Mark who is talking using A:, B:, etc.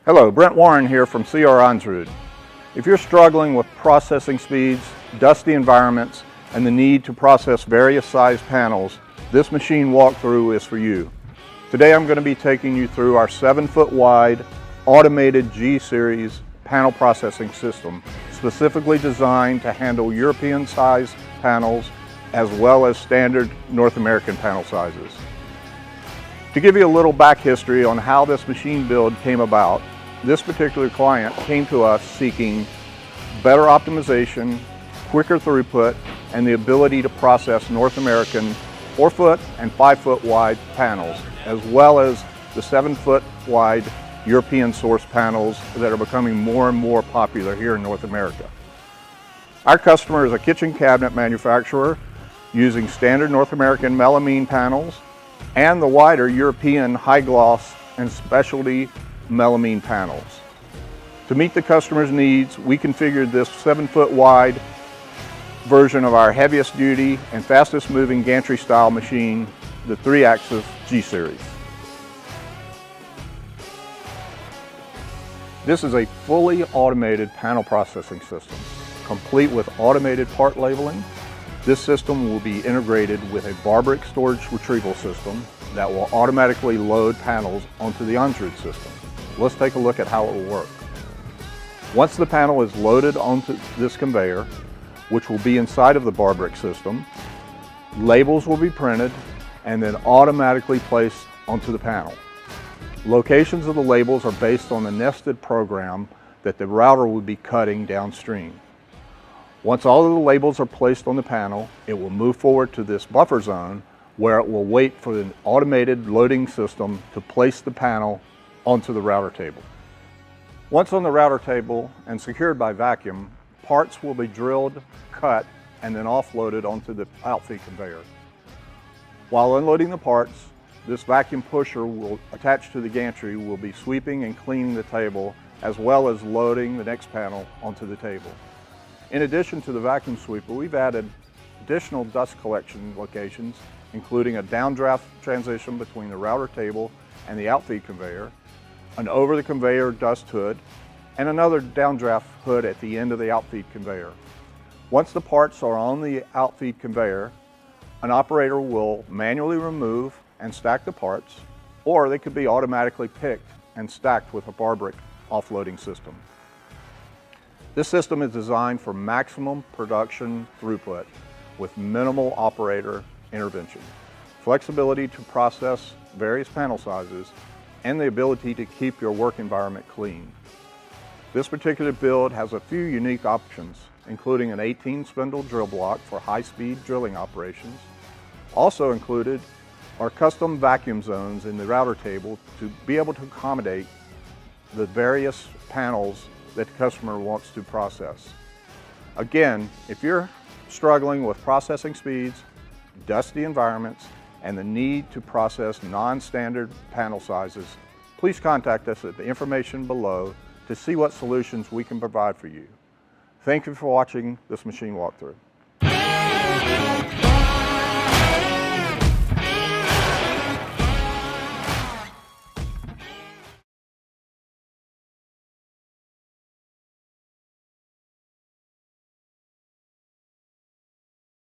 A: Hello, Brent Warren here from Onsrud. If you're struggling with processing speeds, dusty environments, and the need to process various size panels, this machine walkthrough is for you. Today I'm going to be taking you through our 7-foot wide automated G-Series panel processing system, specifically designed to handle European size panels as well as standard North American panel sizes. To give you a little back history on how this machine build came about, this particular client came to us seeking better optimization, quicker throughput, and the ability to process North American 4-foot and 5-foot wide panels, as well as the 7-foot wide European source panels that are becoming more and more popular here in North America. Our customer is a kitchen cabinet manufacturer using standard North American melamine panels and the wider European high gloss and specialty melamine panels. To meet the customer's needs, we configured this 7-foot wide version of our heaviest duty and fastest moving gantry style machine, the 3-axis G-Series. This is a fully automated panel processing system, complete with automated part labeling. This system will be integrated with a bar brick storage retrieval system that will automatically load panels onto the Onsrud system. Let's take a look at how it will work. Once the panel is loaded onto this conveyor, which will be inside of the bar brick system, labels will be printed and then automatically placed onto the panel. Locations of the labels are based on the nested program that the router will be cutting downstream. Once all of the labels are placed on the panel, it will move forward to this buffer zone where it will wait for the automated loading system to place the panel onto the router table. Once on the router table and secured by vacuum, parts will be drilled, cut, and then offloaded onto the outfeed conveyor. While unloading the parts, this vacuum pusher will attach to the gantry will be sweeping and cleaning the table, as well as loading the next panel onto the table. In addition to the vacuum sweeper, we've added additional dust collection locations, including a downdraft transition between the router table and the outfeed conveyor, an over the conveyor dust hood, and another downdraft hood at the end of the outfeed conveyor. Once the parts are on the outfeed conveyor, an operator will manually remove and stack the parts, or they could be automatically picked and stacked with a bar brick offloading system. This system is designed for maximum production throughput with minimal operator intervention, flexibility to process various panel sizes, and the ability to keep your work environment clean. This particular build has a few unique options, including an 18 spindle drill block for high-speed drilling operations. Also included are custom vacuum zones in the router table to be able to accommodate the various panels that the customer wants to process. Again, if you're struggling with processing speeds, dusty environments, and the need to process non-standard panel sizes, please contact us at the information below to see what solutions we can provide for you. Thank you for watching this machine walkthrough.